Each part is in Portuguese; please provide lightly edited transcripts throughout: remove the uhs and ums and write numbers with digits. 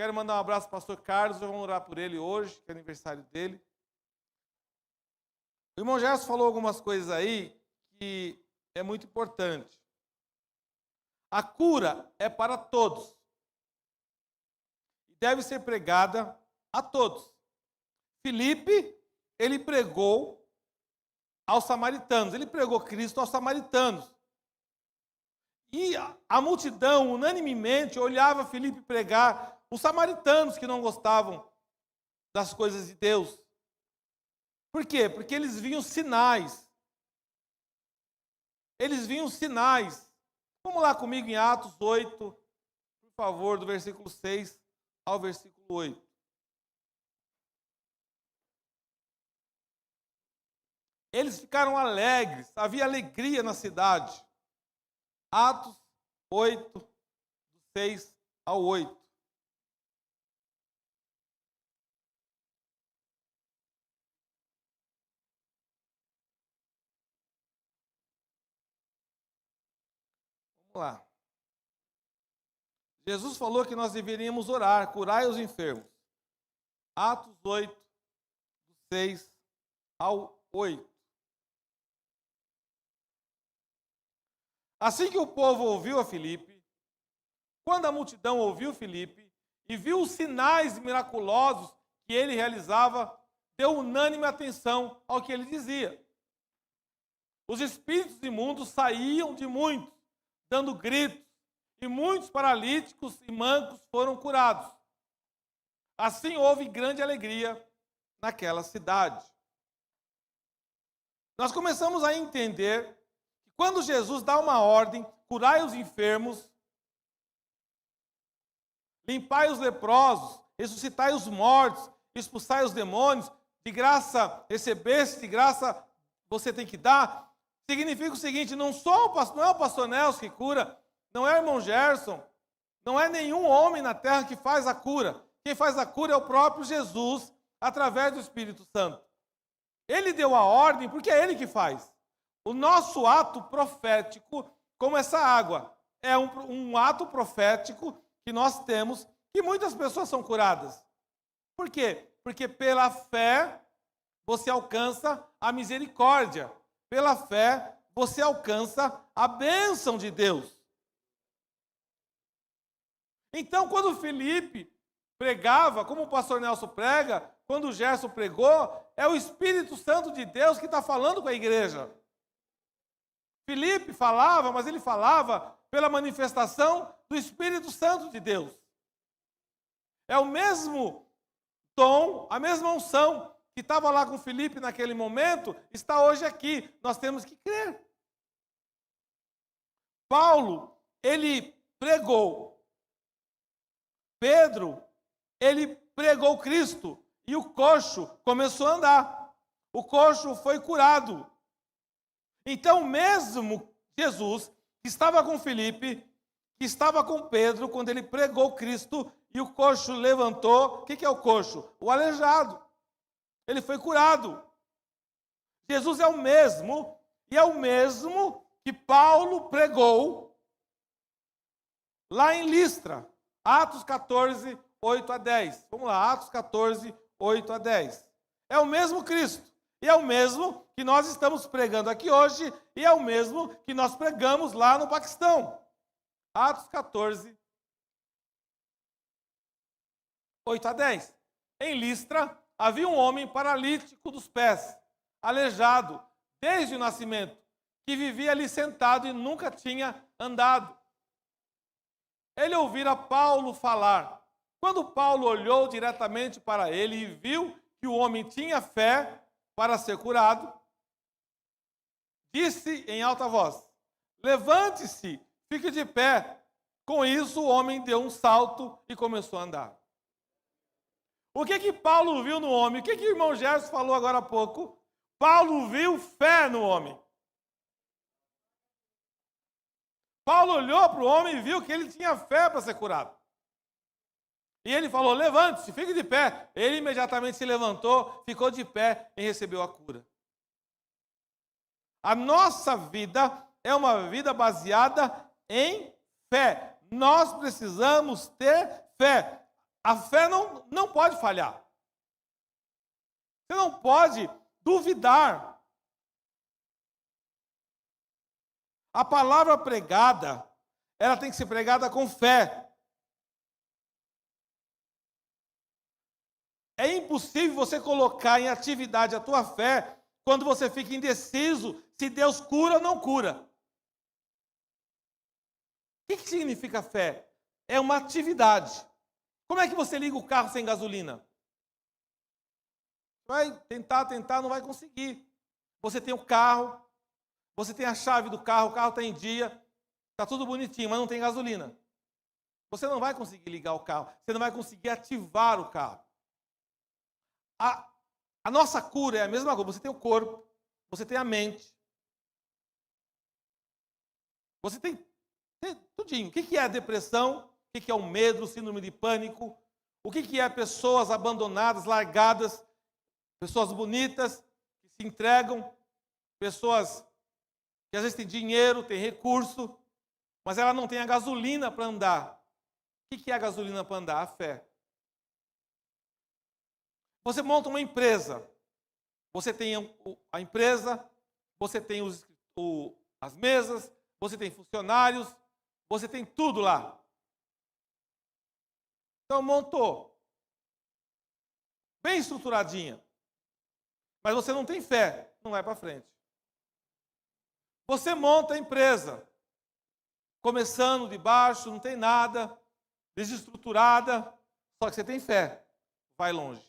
Quero mandar um abraço para o pastor Carlos, vamos orar por ele hoje, que é aniversário dele. O irmão Gerson falou algumas coisas aí que é muito importante. A cura é para todos. E deve ser pregada a todos. Filipe, ele pregou aos samaritanos. Ele pregou Cristo aos samaritanos. E a multidão, unanimemente, olhava Filipe pregar os samaritanos que não gostavam das coisas de Deus. Por quê? Porque eles viam sinais. Eles viam sinais. Vamos lá comigo em Atos 8, por favor, do versículo 6 ao versículo 8. Eles ficaram alegres, havia alegria na cidade. Atos 8, do 6 ao 8. Vamos lá. Jesus falou que nós deveríamos orar, curai os enfermos. Atos 8, do 6 ao 8. Assim que o povo ouviu a Filipe, quando a multidão ouviu Filipe e viu os sinais miraculosos que ele realizava, deu unânime atenção ao que ele dizia. Os espíritos imundos saíam de muitos, dando gritos, e muitos paralíticos e mancos foram curados. Assim houve grande alegria naquela cidade. Nós começamos a entender que quando Jesus dá uma ordem, curai os enfermos, limpai os leprosos, ressuscitai os mortos, expulsai os demônios, de graça recebeste, de graça você tem que dar, significa o seguinte: não é o pastor Nelson que cura, não é o irmão Gerson, não é nenhum homem na terra que faz a cura. Quem faz a cura é o próprio Jesus, através do Espírito Santo. Ele deu a ordem porque é ele que faz. O nosso ato profético, como essa água, é um ato profético que nós temos, que muitas pessoas são curadas. Por quê? Porque pela fé você alcança a misericórdia. Pela fé você alcança a bênção de Deus. Então, quando Filipe pregava, como o pastor Nelson prega, quando o Gerson pregou, é o Espírito Santo de Deus que está falando com a igreja. Filipe falava, mas ele falava pela manifestação do Espírito Santo de Deus. É o mesmo dom, a mesma unção que estava lá com Filipe naquele momento, está hoje aqui. Nós temos que crer. Paulo, ele pregou. Pedro, ele pregou Cristo e o coxo começou a andar. O coxo foi curado. Então, mesmo Jesus, que estava com Filipe, que estava com Pedro, quando ele pregou Cristo e o coxo levantou, o que é o coxo? O aleijado. Ele foi curado. Jesus é o mesmo, e é o mesmo que Paulo pregou lá em Listra. Atos 14, 8 a 10. Vamos lá, Atos 14, 8 a 10. É o mesmo Cristo. E é o mesmo que nós estamos pregando aqui hoje. E é o mesmo que nós pregamos lá no Paquistão. Atos 14, 8 a 10. Em Listra, havia um homem paralítico dos pés, aleijado, desde o nascimento, que vivia ali sentado e nunca tinha andado. Ele ouvira Paulo falar. Quando Paulo olhou diretamente para ele e viu que o homem tinha fé para ser curado, disse em alta voz: levante-se, fique de pé. Com isso, o homem deu um salto e começou a andar. O que Paulo viu no homem? O que o irmão Gerson falou agora há pouco? Paulo viu fé no homem. Paulo olhou para o homem e viu que ele tinha fé para ser curado. E ele falou: levante-se, fique de pé. Ele imediatamente se levantou, ficou de pé e recebeu a cura. A nossa vida é uma vida baseada em fé. Nós precisamos ter fé. A fé não pode falhar. Você não pode duvidar. A palavra pregada, ela tem que ser pregada com fé. É impossível você colocar em atividade a tua fé quando você fica indeciso se Deus cura ou não cura. O que significa fé? É uma atividade. Como é que você liga o carro sem gasolina? Vai tentar, não vai conseguir. Você tem o carro, você tem a chave do carro, o carro está em dia, está tudo bonitinho, mas não tem gasolina. Você não vai conseguir ligar o carro, você não vai conseguir ativar o carro. A nossa cura é a mesma coisa. Você tem o corpo, você tem a mente, você tem tudinho. O que é a depressão? O que é o medo, o síndrome de pânico? O que é pessoas abandonadas, largadas, pessoas bonitas que se entregam, pessoas que às vezes têm dinheiro, têm recurso, mas ela não tem a gasolina para andar. O que é a gasolina para andar? A fé. Você monta uma empresa, você tem a empresa, você tem as mesas, você tem funcionários, você tem tudo lá. Então montou, bem estruturadinha, mas você não tem fé, não vai para frente. Você monta a empresa, começando de baixo, não tem nada, desestruturada, só que você tem fé, vai longe.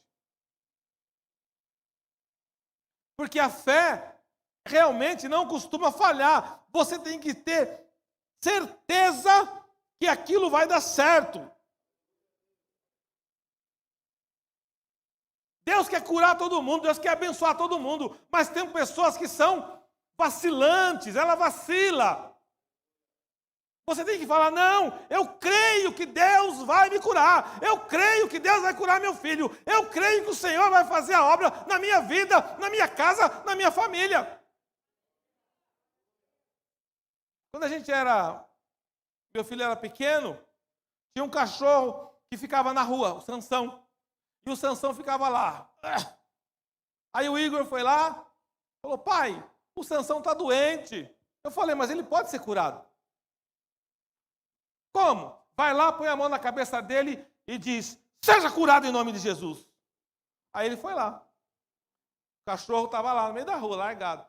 Porque a fé realmente não costuma falhar. Você tem que ter certeza que aquilo vai dar certo. Deus quer curar todo mundo, Deus quer abençoar todo mundo, mas tem pessoas que são vacilantes, ela vacila. Você tem que falar, não, eu creio que Deus vai me curar, eu creio que Deus vai curar meu filho, eu creio que o Senhor vai fazer a obra na minha vida, na minha casa, na minha família. Quando meu filho era pequeno, tinha um cachorro que ficava na rua, o Sansão, e o Sansão ficava lá. Aí o Igor foi lá, falou, pai, o Sansão está doente. Eu falei, mas ele pode ser curado. Como? Vai lá, põe a mão na cabeça dele e diz, seja curado em nome de Jesus. Aí ele foi lá. O cachorro estava lá no meio da rua, largado.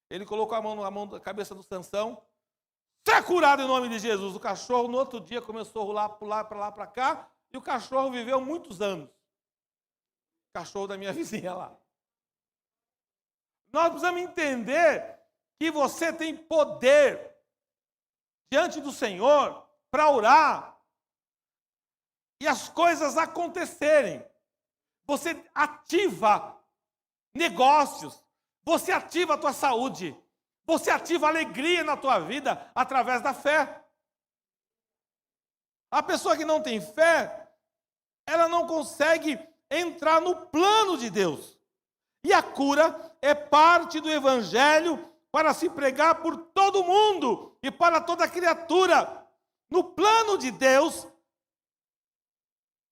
Ele colocou a mão na cabeça do Sansão, seja curado em nome de Jesus. O cachorro, no outro dia, começou a rolar, pular para lá, para cá, e o cachorro viveu muitos anos. O cachorro da minha vizinha lá. Nós precisamos entender que você tem poder diante do Senhor para orar e as coisas acontecerem. Você ativa negócios, você ativa a tua saúde, você ativa alegria na tua vida através da fé. A pessoa que não tem fé, ela não consegue entrar no plano de Deus. E a cura é parte do evangelho para se pregar por todo mundo e para toda criatura. No plano de Deus,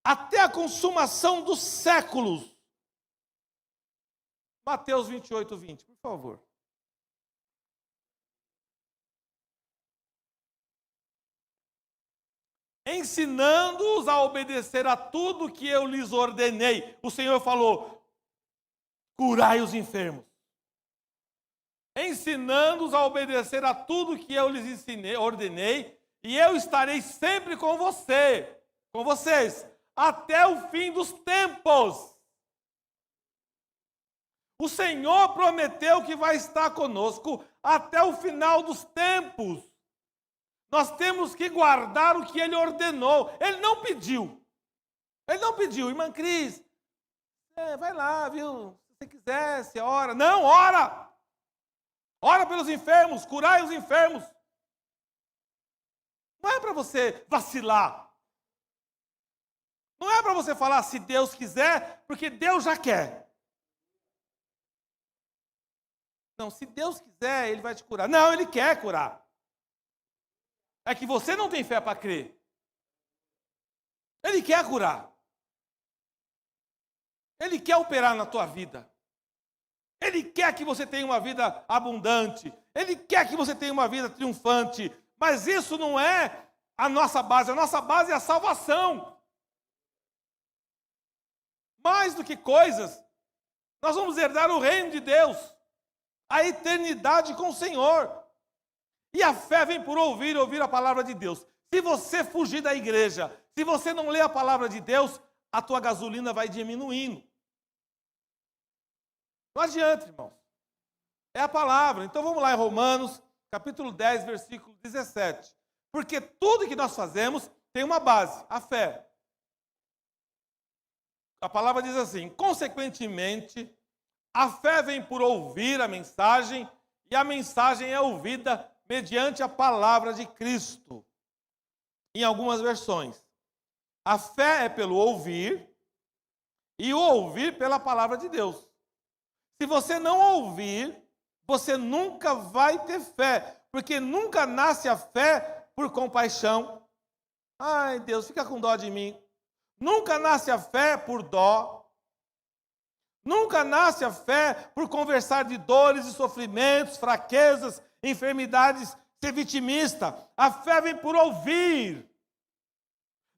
até a consumação dos séculos. Mateus 28, 20, por favor. Ensinando-os a obedecer a tudo que eu lhes ordenei. O Senhor falou, curai os enfermos. Ensinando-os a obedecer a tudo que eu lhes ordenei, e eu estarei sempre com vocês, até o fim dos tempos. O Senhor prometeu que vai estar conosco até o final dos tempos. Nós temos que guardar o que Ele ordenou. Ele não pediu. Irmã Cris, vai lá, viu? Se você quiser, você ora. Não, ora! Ora pelos enfermos, curai os enfermos. Não é para você vacilar. Não é para você falar se Deus quiser, porque Deus já quer. Não, se Deus quiser, Ele vai te curar. Não, Ele quer curar. É que você não tem fé para crer. Ele quer curar. Ele quer operar na tua vida. Ele quer que você tenha uma vida abundante. Ele quer que você tenha uma vida triunfante. Mas isso não é a nossa base. A nossa base é a salvação. Mais do que coisas, nós vamos herdar o reino de Deus. A eternidade com o Senhor. E a fé vem por ouvir a palavra de Deus. Se você fugir da igreja, se você não ler a palavra de Deus, a tua gasolina vai diminuindo. Não adianta, irmãos. É a palavra. Então vamos lá em Romanos, capítulo 10, versículo 17. Porque tudo que nós fazemos tem uma base, a fé. A palavra diz assim: consequentemente, a fé vem por ouvir a mensagem, e a mensagem é ouvida mediante a palavra de Cristo. Em algumas versões. A fé é pelo ouvir, e o ouvir pela palavra de Deus. Se você não ouvir, você nunca vai ter fé, porque nunca nasce a fé por compaixão. Ai, Deus, fica com dó de mim. Nunca nasce a fé por dó. Nunca nasce a fé por conversar de dores e sofrimentos, fraquezas, enfermidades, ser vitimista. A fé vem por ouvir.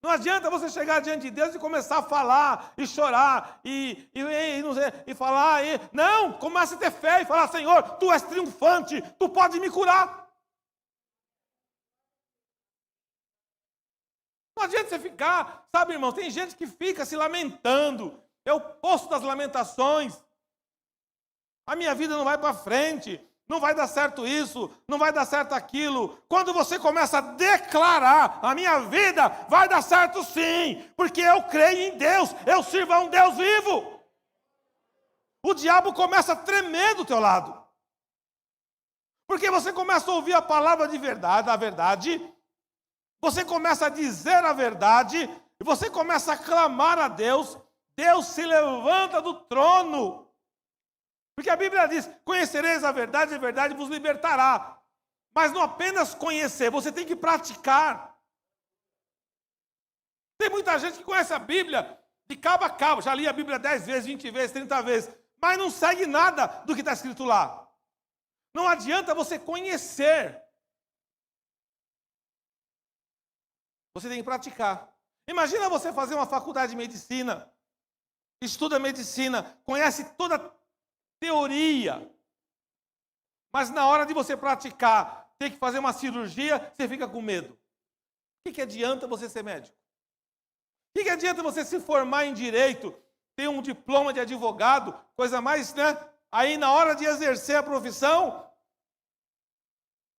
Não adianta você chegar diante de Deus e começar a falar, e chorar, e falar. Não, comece a ter fé e falar: Senhor, Tu és triunfante, Tu pode me curar. Não adianta você ficar, sabe, irmão, tem gente que fica se lamentando. É o poço das lamentações. A minha vida não vai para frente. Não vai dar certo isso, não vai dar certo aquilo. Quando você começa a declarar: a minha vida vai dar certo sim, porque eu creio em Deus, eu sirvo a um Deus vivo. O diabo começa a tremer do teu lado. Porque você começa a ouvir a palavra de verdade, a verdade. Você começa a dizer a verdade, e você começa a clamar a Deus. Deus se levanta do trono. Porque a Bíblia diz: conhecereis a verdade vos libertará. Mas não apenas conhecer, você tem que praticar. Tem muita gente que conhece a Bíblia de cabo a cabo, já li a Bíblia 10 vezes, 20 vezes, 30 vezes, mas não segue nada do que está escrito lá. Não adianta você conhecer. Você tem que praticar. Imagina você fazer uma faculdade de medicina, estuda medicina, conhece toda a teoria, mas na hora de você praticar, ter que fazer uma cirurgia, você fica com medo. O que adianta você ser médico? O que adianta você se formar em direito, ter um diploma de advogado, coisa mais, né? Aí na hora de exercer a profissão,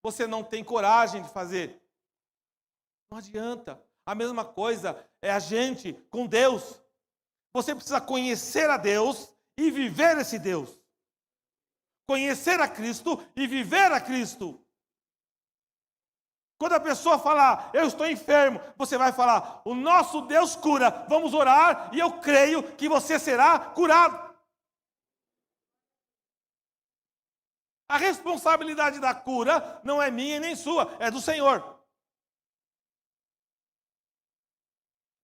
você não tem coragem de fazer. Não adianta. A mesma coisa é a gente com Deus. Você precisa conhecer a Deus e viver esse Deus. Conhecer a Cristo e viver a Cristo. Quando a pessoa falar: eu estou enfermo, você vai falar: o nosso Deus cura, vamos orar e eu creio que você será curado. A responsabilidade da cura não é minha e nem sua, é do Senhor.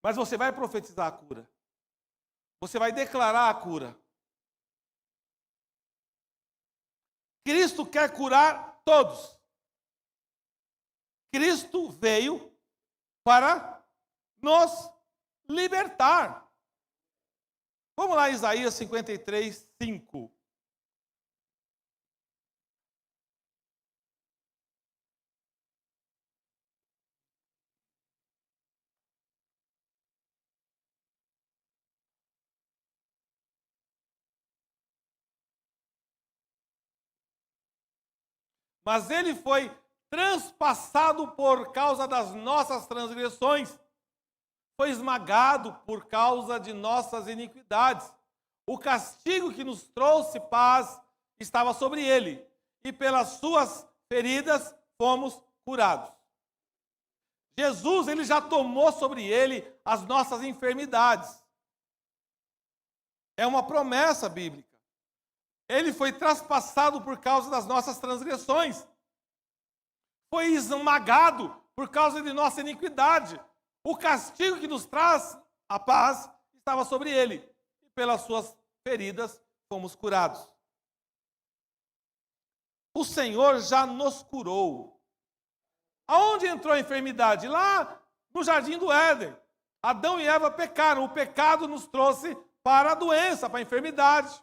Mas você vai profetizar a cura. Você vai declarar a cura. Cristo quer curar todos. Cristo veio para nos libertar. Vamos lá, Isaías 53, 5. Mas ele foi transpassado por causa das nossas transgressões, foi esmagado por causa de nossas iniquidades. O castigo que nos trouxe paz estava sobre ele, e pelas suas feridas fomos curados. Jesus, ele já tomou sobre ele as nossas enfermidades. É uma promessa bíblica. Ele foi traspassado por causa das nossas transgressões. Foi esmagado por causa de nossa iniquidade. O castigo que nos traz a paz estava sobre ele. E pelas suas feridas fomos curados. O Senhor já nos curou. Aonde entrou a enfermidade? Lá no jardim do Éden. Adão e Eva pecaram. O pecado nos trouxe para a doença, para a enfermidade.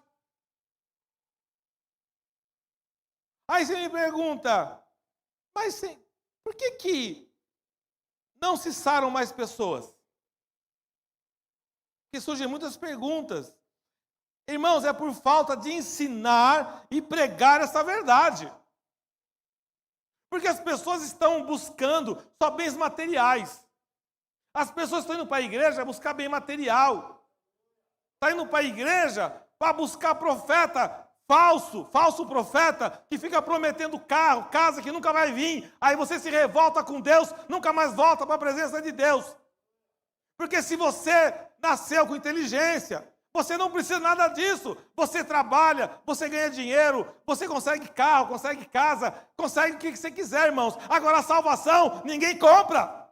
Aí você me pergunta, mas por que não se saram mais pessoas? Porque surgem muitas perguntas. Irmãos, é por falta de ensinar e pregar essa verdade. Porque as pessoas estão buscando só bens materiais. As pessoas estão indo para a igreja buscar bem material. Estão indo para a igreja para buscar profeta falso profeta, que fica prometendo carro, casa que nunca vai vir. Aí você se revolta com Deus, nunca mais volta para a presença de Deus. Porque se você nasceu com inteligência, você não precisa nada disso. Você trabalha, você ganha dinheiro, você consegue carro, consegue casa, consegue o que você quiser, irmãos. Agora a salvação, ninguém compra.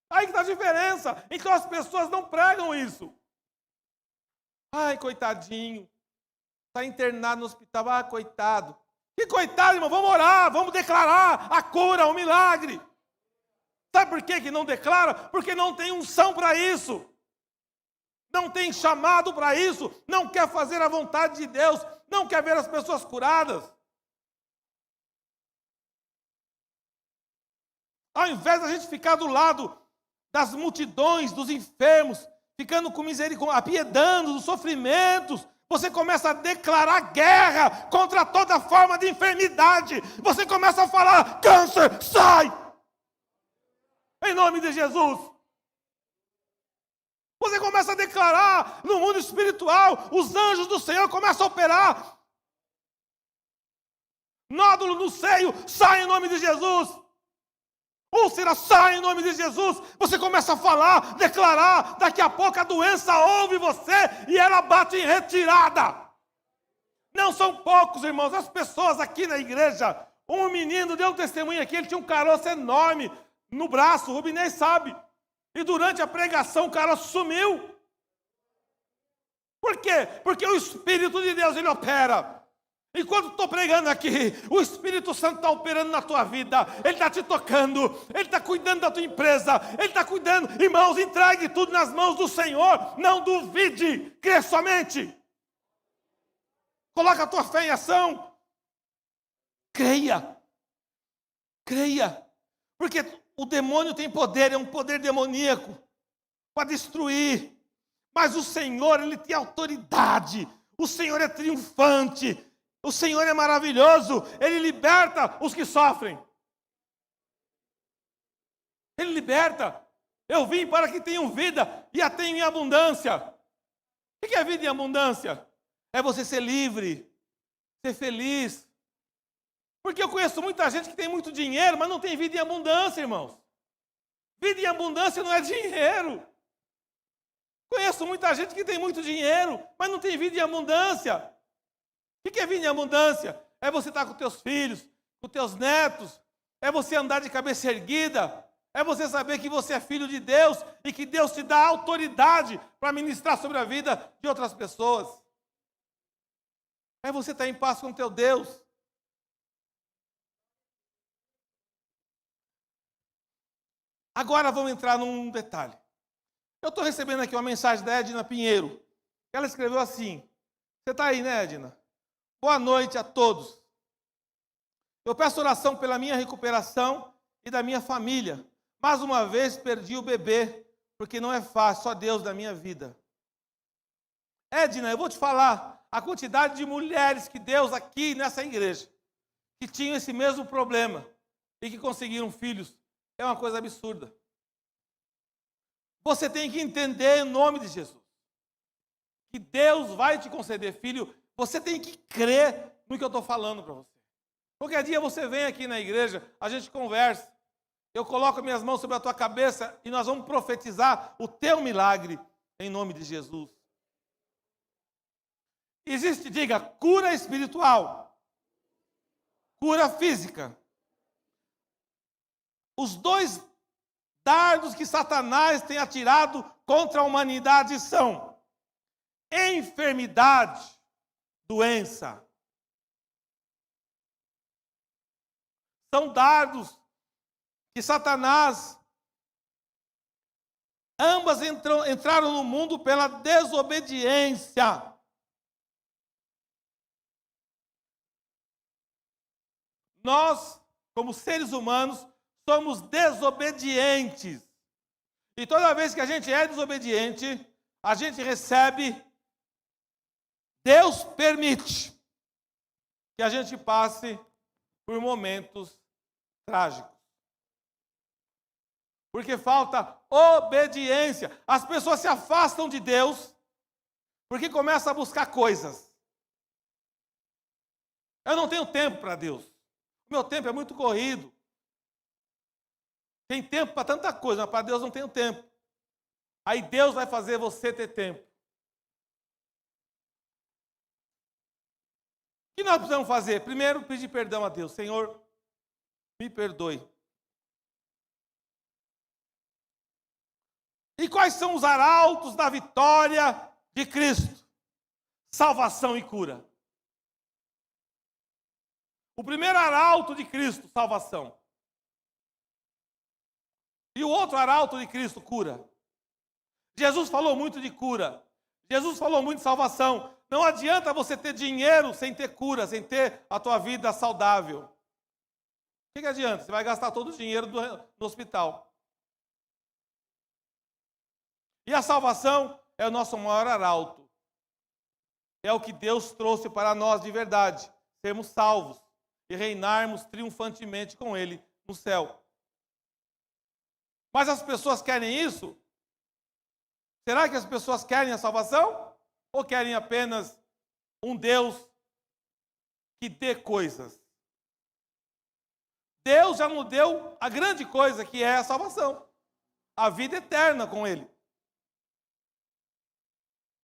Aí que está a diferença. Então as pessoas não pregam isso. Ai, coitadinho. Está internado no hospital. Ah, coitado. Que coitado, irmão. Vamos orar, vamos declarar a cura, o milagre. Sabe por que não declara? Porque não tem unção para isso. Não tem chamado para isso. Não quer fazer a vontade de Deus. Não quer ver as pessoas curadas. Ao invés da gente ficar do lado das multidões, dos enfermos, ficando com misericórdia, apiedando dos sofrimentos, você começa a declarar guerra contra toda forma de enfermidade. Você começa a falar, câncer, sai! Em nome de Jesus. Você começa a declarar no mundo espiritual, os anjos do Senhor começam a operar. Nódulo no seio, sai em nome de Jesus. Úlcera, sai em nome de Jesus. Você começa a falar, declarar, daqui a pouco a doença ouve você e ela bate em retirada. Não são poucos, irmãos, as pessoas aqui na igreja. Um menino deu um testemunho aqui, ele tinha um caroço enorme no braço, o Rubinei sabe. E durante a pregação o caroço sumiu. Por quê? Porque o Espírito de Deus, ele opera. Enquanto estou pregando aqui, o Espírito Santo está operando na tua vida, Ele está te tocando, Ele está cuidando da tua empresa, Ele está cuidando. Irmãos, entregue tudo nas mãos do Senhor, não duvide, crê somente. Coloca a tua fé em ação. Creia, porque o demônio tem poder, é um poder demoníaco para destruir, mas o Senhor, Ele tem autoridade, o Senhor é triunfante. O Senhor é maravilhoso, Ele liberta os que sofrem. Ele liberta. Eu vim para que tenham vida e a tenham em abundância. O que é vida em abundância? É você ser livre, ser feliz. Porque eu conheço muita gente que tem muito dinheiro, mas não tem vida em abundância, irmãos. Vida em abundância não é dinheiro. Conheço muita gente que tem muito dinheiro, mas não tem vida em abundância. O que é vida em abundância? É você estar com teus filhos, com teus netos, é você andar de cabeça erguida, é você saber que você é filho de Deus e que Deus te dá autoridade para ministrar sobre a vida de outras pessoas. É você estar em paz com teu Deus. Agora vamos entrar num detalhe. Eu estou recebendo aqui uma mensagem da Edna Pinheiro. Ela escreveu assim. Você está aí, né, Edna? Boa noite a todos. Eu peço oração pela minha recuperação e da minha família. Mais uma vez perdi o bebê, porque não é fácil, só Deus da minha vida. Edna, eu vou te falar a quantidade de mulheres que Deus aqui nessa igreja, que tinham esse mesmo problema e que conseguiram filhos, é uma coisa absurda. Você tem que entender em nome de Jesus, que Deus vai te conceder filho. Você tem que crer no que eu estou falando para você. Qualquer dia você vem aqui na igreja, a gente conversa. Eu coloco minhas mãos sobre a tua cabeça e nós vamos profetizar o teu milagre em nome de Jesus. Existe, diga, cura espiritual, cura física. Os dois dardos que Satanás tem atirado contra a humanidade são enfermidade, doença. São dardos que Satanás, ambas entraram no mundo pela desobediência. Nós, como seres humanos, somos desobedientes. E toda vez que a gente é desobediente, a gente recebe, Deus permite que a gente passe por momentos trágicos. Porque falta obediência. As pessoas se afastam de Deus porque começam a buscar coisas. Eu não tenho tempo para Deus. O meu tempo é muito corrido. Tem tempo para tanta coisa, mas para Deus não tenho tempo. Aí Deus vai fazer você ter tempo. O que nós precisamos fazer? Primeiro, pedir perdão a Deus. Senhor, me perdoe. E quais são os arautos da vitória de Cristo? Salvação e cura. O primeiro arauto de Cristo, salvação. E o outro arauto de Cristo, cura. Jesus falou muito de cura. Jesus falou muito de salvação. Não adianta você ter dinheiro sem ter cura, sem ter a tua vida saudável. O que adianta? Você vai gastar todo o dinheiro no hospital. E a salvação é o nosso maior arauto. É o que Deus trouxe para nós de verdade. Sermos salvos e reinarmos triunfantemente com Ele no céu. Mas as pessoas querem isso? Será que as pessoas querem a salvação? Ou querem apenas um Deus que dê coisas? Deus já nos deu a grande coisa que é a salvação. A vida eterna com Ele.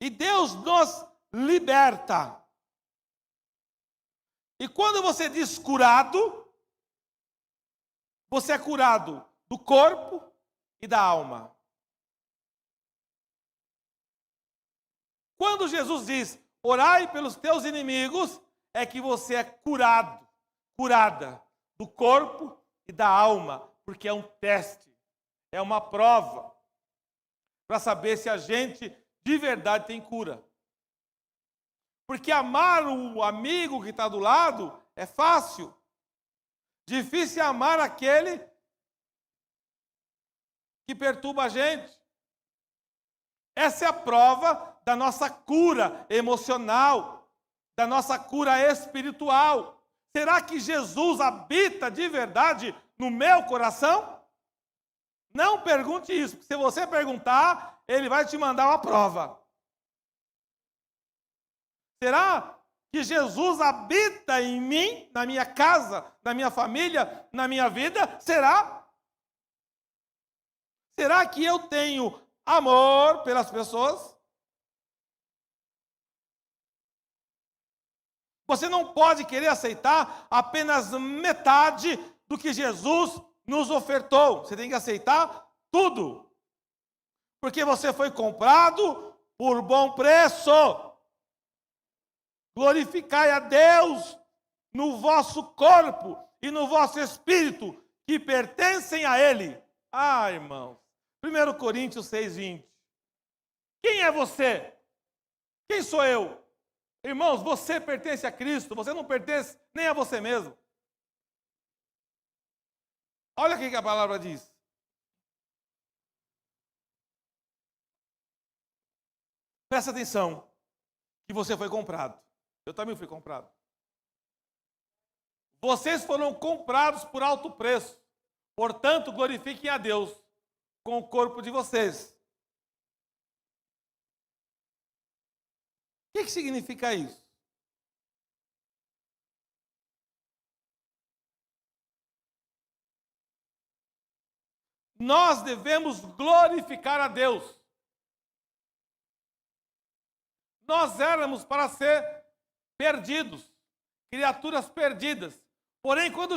E Deus nos liberta. E quando você diz curado, você é curado do corpo e da alma. Quando Jesus diz, orai pelos teus inimigos, é que você é curado, curada do corpo e da alma, porque é um teste, é uma prova, para saber se a gente de verdade tem cura. Porque amar o amigo que está do lado é fácil. Difícil é amar aquele que perturba a gente. Essa é a prova da nossa cura emocional, da nossa cura espiritual. Será que Jesus habita de verdade no meu coração? Não pergunte isso, porque se você perguntar, ele vai te mandar uma prova. Será que Jesus habita em mim, na minha casa, na minha família, na minha vida? Será? Será que eu tenho amor pelas pessoas? Você não pode querer aceitar apenas metade do que Jesus nos ofertou. Você tem que aceitar tudo. Porque você foi comprado por bom preço. Glorificai a Deus no vosso corpo e no vosso espírito, que pertencem a Ele. Ah, irmãos. 1 Coríntios 6:20. Quem é você? Quem sou eu? Irmãos, você pertence a Cristo, você não pertence nem a você mesmo. Olha o que a palavra diz. Presta atenção, que você foi comprado. Eu também fui comprado. Vocês foram comprados por alto preço. Portanto, glorifiquem a Deus com o corpo de vocês. O que significa isso? Nós devemos glorificar a Deus. Nós éramos para ser perdidos, criaturas perdidas. Porém, quando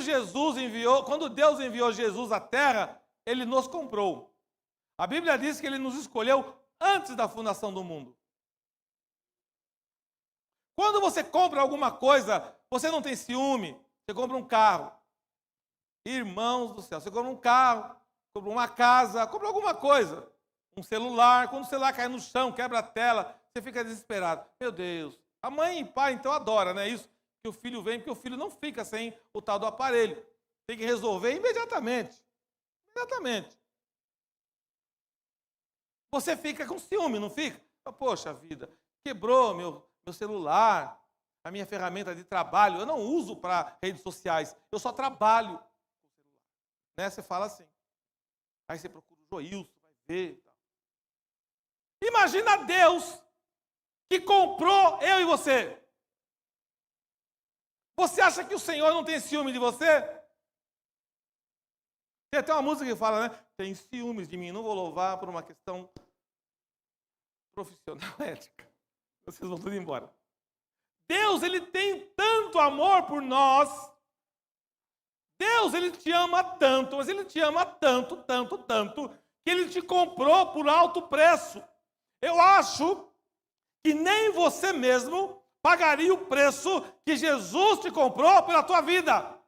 Deus enviou Jesus à terra, Ele nos comprou. A Bíblia diz que Ele nos escolheu antes da fundação do mundo. Quando você compra alguma coisa, você não tem ciúme. Você compra um carro. Irmãos do céu, você compra um carro, compra uma casa, compra alguma coisa. Um celular, quando o celular cai no chão, quebra a tela, você fica desesperado. Meu Deus, a mãe e pai então adora, né? Isso que o filho vem, porque o filho não fica sem o tal do aparelho. Tem que resolver imediatamente. Imediatamente. Você fica com ciúme, não fica? Poxa vida, quebrou meu celular, a minha ferramenta de trabalho. Eu não uso para redes sociais, eu só trabalho com o celular. Né? Você fala assim. Aí você procura o Joilson, vai ver. Imagina Deus que comprou eu e você. Você acha que o Senhor não tem ciúme de você? Tem até uma música que fala, né? Tem ciúmes de mim, não vou louvar por uma questão profissional, ética. Vocês vão tudo embora. Deus, Ele tem tanto amor por nós. Deus, Ele te ama tanto, mas Ele te ama tanto, tanto, tanto, que Ele te comprou por alto preço. Eu acho que nem você mesmo pagaria o preço que Jesus te comprou pela tua vida.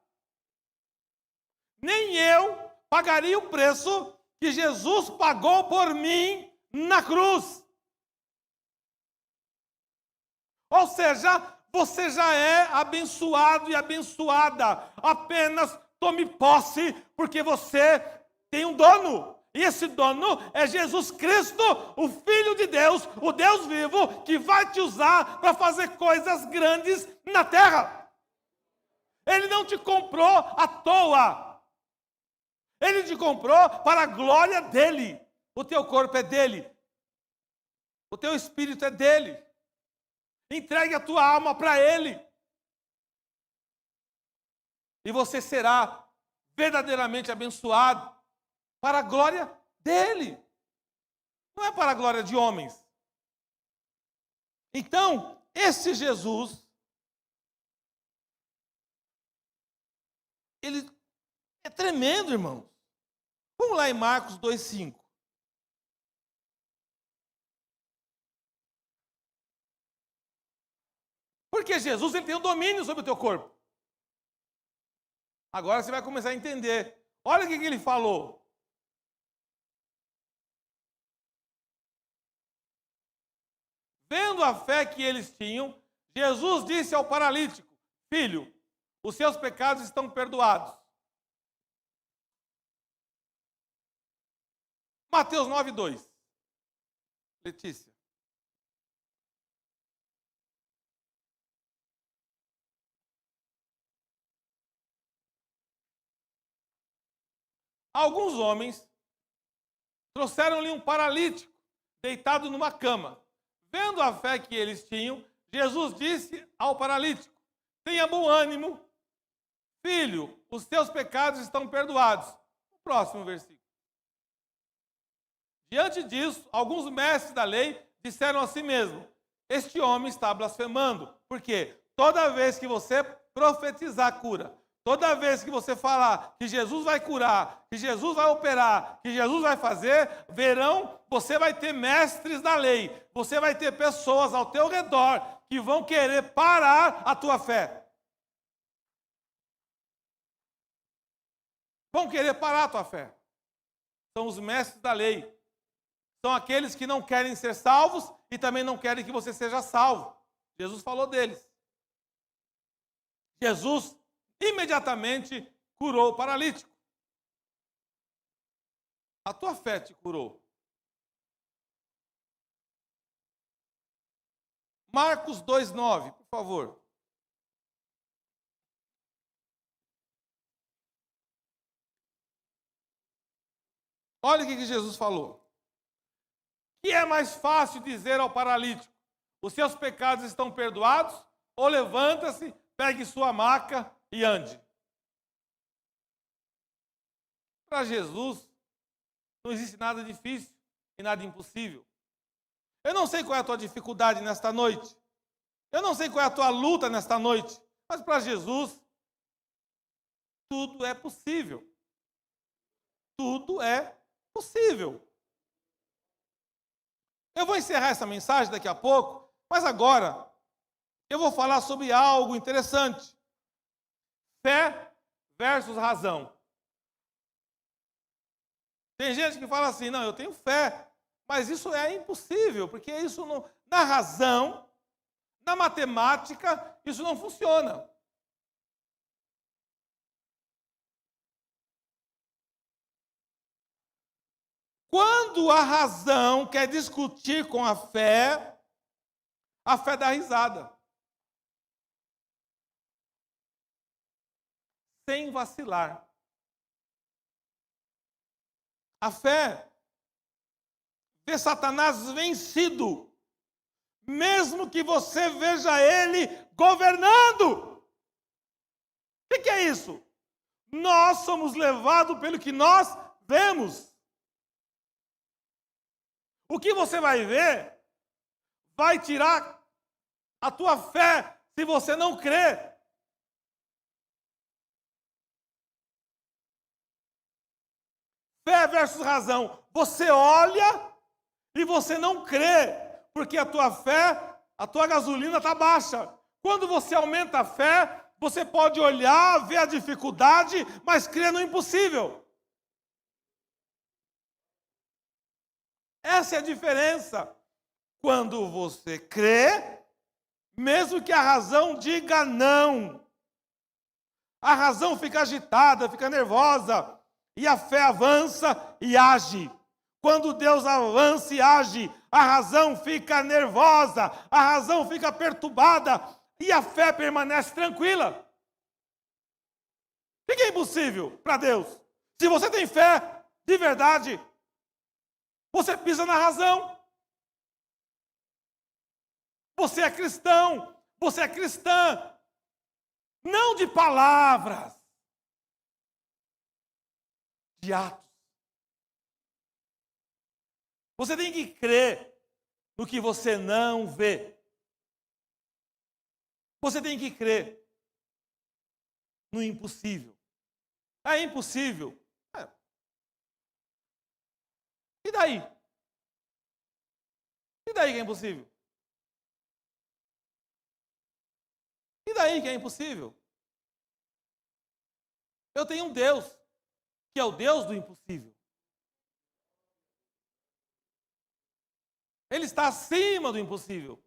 Nem eu pagaria o preço que Jesus pagou por mim na cruz. Ou seja, você já é abençoado e abençoada. Apenas tome posse, porque você tem um dono. E esse dono é Jesus Cristo, o Filho de Deus, o Deus vivo, que vai te usar para fazer coisas grandes na terra. Ele não te comprou à toa. Ele te comprou para a glória dele. O teu corpo é dele. O teu espírito é dele. Entregue a tua alma para ele. E você será verdadeiramente abençoado para a glória dele. Não é para a glória de homens. Então, esse Jesus, ele é tremendo, irmãos. Vamos lá em Marcos 2,5. Porque Jesus, ele tem o domínio sobre o teu corpo. Agora você vai começar a entender. Olha o que ele falou. Vendo a fé que eles tinham, Jesus disse ao paralítico: Filho, os seus pecados estão perdoados. Mateus 9,2. Letícia. Alguns homens trouxeram-lhe um paralítico, deitado numa cama. Vendo a fé que eles tinham, Jesus disse ao paralítico: Tenha bom ânimo, filho, os teus pecados estão perdoados. O próximo versículo. Diante disso, alguns mestres da lei disseram a si mesmo: Este homem está blasfemando. Por quê? Toda vez que você profetizar cura, toda vez que você falar que Jesus vai curar, que Jesus vai operar, que Jesus vai fazer, verão, você vai ter mestres da lei. Você vai ter pessoas ao teu redor que vão querer parar a tua fé. Vão querer parar a tua fé. São os mestres da lei. São aqueles que não querem ser salvos e também não querem que você seja salvo. Jesus falou deles. Jesus imediatamente curou o paralítico. A tua fé te curou. Marcos 2,9, por favor. Olha o que Jesus falou. Que é mais fácil dizer ao paralítico: os seus pecados estão perdoados? Ou levanta-se, pegue sua maca e ande. Para Jesus, não existe nada difícil e nada impossível. Eu não sei qual é a tua dificuldade nesta noite. Eu não sei qual é a tua luta nesta noite. Mas para Jesus, tudo é possível. tudo é possível. Eu vou encerrar essa mensagem daqui a pouco, mas agora eu vou falar sobre algo interessante. Fé versus razão. Tem gente que fala assim, não, eu tenho fé, mas isso é impossível, porque isso não, na razão, na matemática, isso não funciona. Quando a razão quer discutir com a fé dá risada. Sem vacilar. A fé vê Satanás vencido, mesmo que você veja ele governando. O que é isso? Nós somos levados pelo que nós vemos. O que você vai ver vai tirar a tua fé se você não crer. Fé versus razão. Você olha e você não crê, porque a tua fé, a tua gasolina está baixa. Quando você aumenta a fé, você pode olhar, ver a dificuldade, mas crer no impossível. Essa é a diferença. Quando você crê, mesmo que a razão diga não, a razão fica agitada, fica nervosa, e a fé avança e age. Quando Deus avança e age, a razão fica nervosa, a razão fica perturbada, e a fé permanece tranquila. O que é impossível para Deus? Se você tem fé de verdade, você pisa na razão. Você é cristão, você é cristã, não de palavras, de atos. Você tem que crer no que você não vê. Você tem que crer no impossível. É impossível. E daí? E daí que é impossível? E daí que é impossível? Eu tenho um Deus, que é o Deus do impossível. Ele está acima do impossível.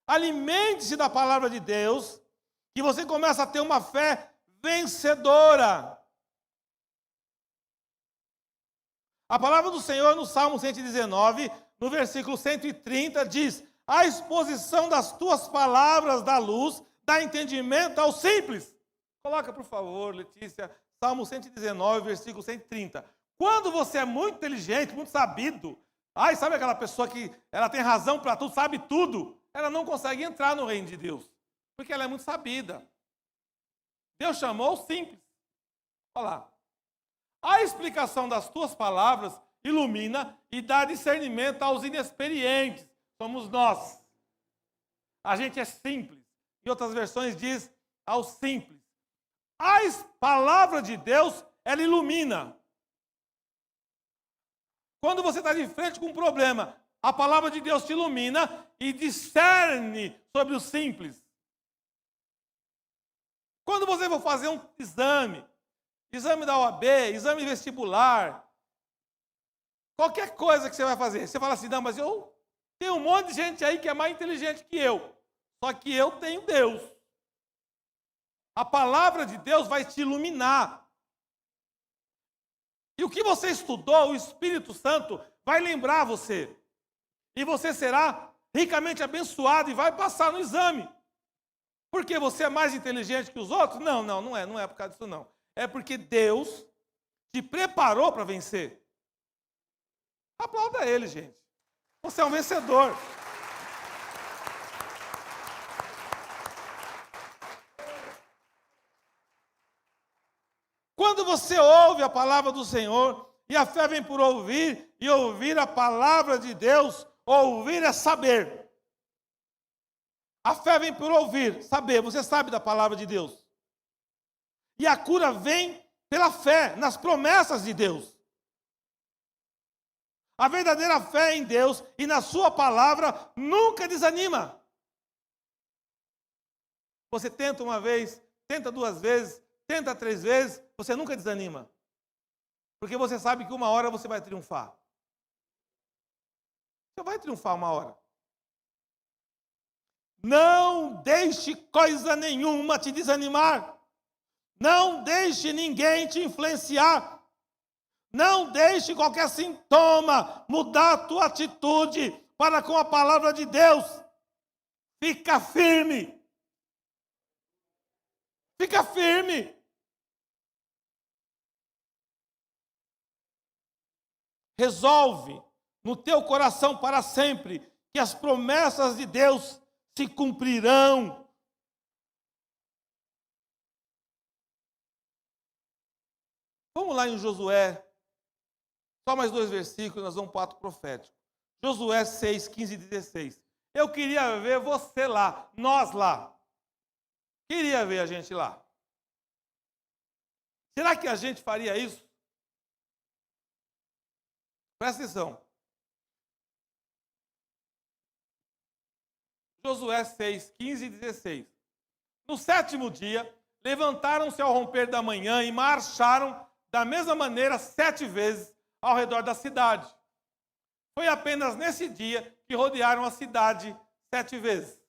Alimente-se da palavra de Deus, que você começa a ter uma fé vencedora. A palavra do Senhor no Salmo 119, no versículo 130, diz: a exposição das tuas palavras dá luz, dá entendimento ao simples. Coloca, por favor, Letícia, Salmo 119, versículo 130. Quando você é muito inteligente, muito sabido, sabe aquela pessoa que ela tem razão para tudo, sabe tudo, ela não consegue entrar no reino de Deus, porque ela é muito sabida. Deus chamou o simples. Olha lá. A explicação das tuas palavras ilumina e dá discernimento aos inexperientes. Somos nós. A gente é simples. Em outras versões diz aos simples. A palavra de Deus, ela ilumina. Quando você está de frente com um problema, a palavra de Deus te ilumina e discerne sobre o simples. Quando você for fazer um exame da OAB, exame vestibular, qualquer coisa que você vai fazer, você fala assim, não, mas eu tenho um monte de gente aí que é mais inteligente que eu, só que eu tenho Deus. A palavra de Deus vai te iluminar. E o que você estudou, o Espírito Santo vai lembrar você. E você será ricamente abençoado e vai passar no exame. Porque você é mais inteligente que os outros? Não é por causa disso não. É porque Deus te preparou para vencer. Aplauda ele, gente. Você é um vencedor. Quando você ouve a palavra do Senhor, e a fé vem por ouvir, e ouvir a palavra de Deus, ouvir é saber. A fé vem por ouvir, saber. Você sabe da palavra de Deus. E a cura vem pela fé nas promessas de Deus. A verdadeira fé em Deus e na sua palavra nunca desanima. Você tenta uma vez, tenta duas vezes, tenta três vezes, você nunca desanima. Porque você sabe que uma hora você vai triunfar. Você vai triunfar uma hora. Não deixe coisa nenhuma te desanimar. Não deixe ninguém te influenciar. Não deixe qualquer sintoma mudar a tua atitude para com a palavra de Deus. Fica firme. Fica firme. Resolve no teu coração para sempre que as promessas de Deus se cumprirão. Vamos lá em Josué. Só mais 2 versículos, nós vamos para o ato profético. Josué 6, 15 e 16. Eu queria ver você lá, nós lá. Queria ver a gente lá. Será que a gente faria isso? Presta atenção. Josué 6, 15 e 16. No 7º dia, levantaram-se ao romper da manhã e marcharam da mesma maneira 7 vezes ao redor da cidade. Foi apenas nesse dia que rodearam a cidade 7 vezes.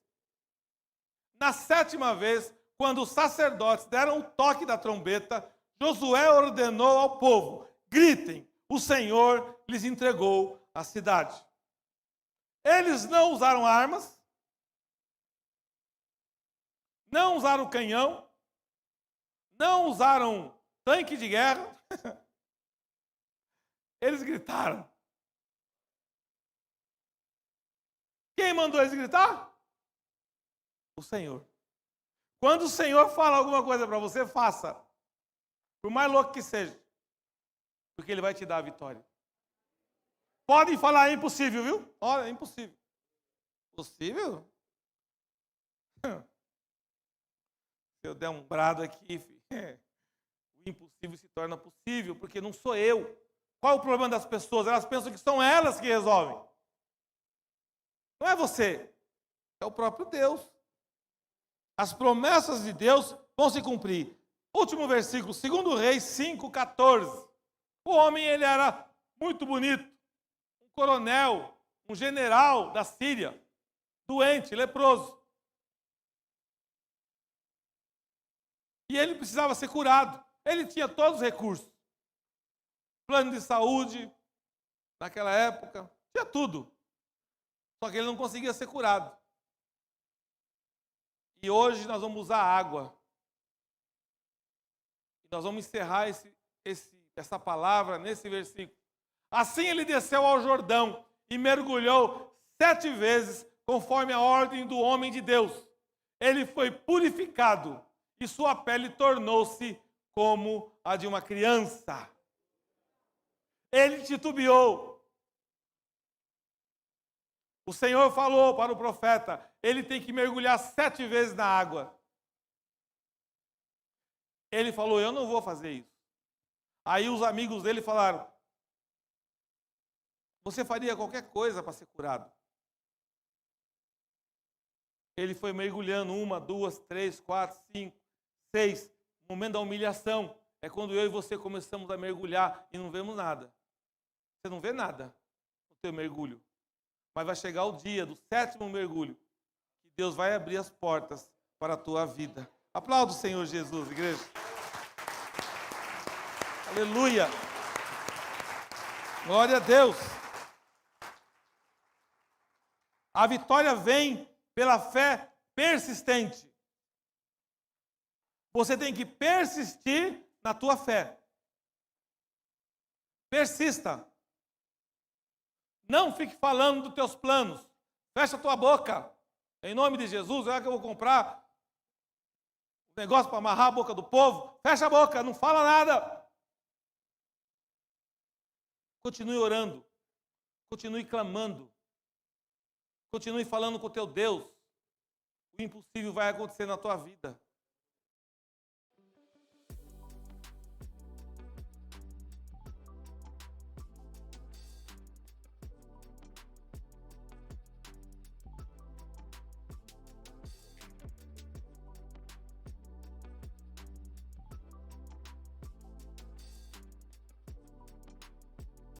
Na 7ª vez, quando os sacerdotes deram o toque da trombeta, Josué ordenou ao povo: gritem, o Senhor lhes entregou a cidade. Eles não usaram armas, não usaram canhão, não usaram tanque de guerra. Eles gritaram. Quem mandou eles gritar? O Senhor. Quando o Senhor fala alguma coisa para você, faça. Por mais louco que seja. Porque Ele vai te dar a vitória. Podem falar, é impossível, viu? Olha, é impossível. Possível? Se eu der um brado aqui, o impossível se torna possível, porque não sou eu. Qual é o problema das pessoas? Elas pensam que são elas que resolvem. Não é você, é o próprio Deus. As promessas de Deus vão se cumprir. Último versículo, 2 Reis 5,14. O homem, ele era muito bonito. Um coronel, um general da Síria, doente, leproso. E ele precisava ser curado. Ele tinha todos os recursos. Plano de saúde, naquela época, tinha tudo. Só que ele não conseguia ser curado. E hoje nós vamos usar água. E nós vamos encerrar essa palavra nesse versículo. Assim ele desceu ao Jordão e mergulhou 7 vezes, conforme a ordem do homem de Deus. Ele foi purificado e sua pele tornou-se como a de uma criança. Ele titubeou. O Senhor falou para o profeta, ele tem que mergulhar 7 vezes na água. Ele falou, eu não vou fazer isso. Aí os amigos dele falaram, você faria qualquer coisa para ser curado. Ele foi mergulhando 1, 2, 3, 4, 5, 6. O momento da humilhação é quando eu e você começamos a mergulhar e não vemos nada. Você não vê nada no teu mergulho. Mas vai chegar o dia do 7º mergulho, que Deus vai abrir as portas para a tua vida. Aplauda o Senhor Jesus, igreja. Aleluia. Glória a Deus. A vitória vem pela fé persistente. Você tem que persistir na tua fé. Persista. Não fique falando dos teus planos. Fecha a tua boca. Em nome de Jesus, é que eu vou comprar um negócio para amarrar a boca do povo. Fecha a boca, não fala nada. Continue orando. Continue clamando. Continue falando com o teu Deus. O impossível vai acontecer na tua vida.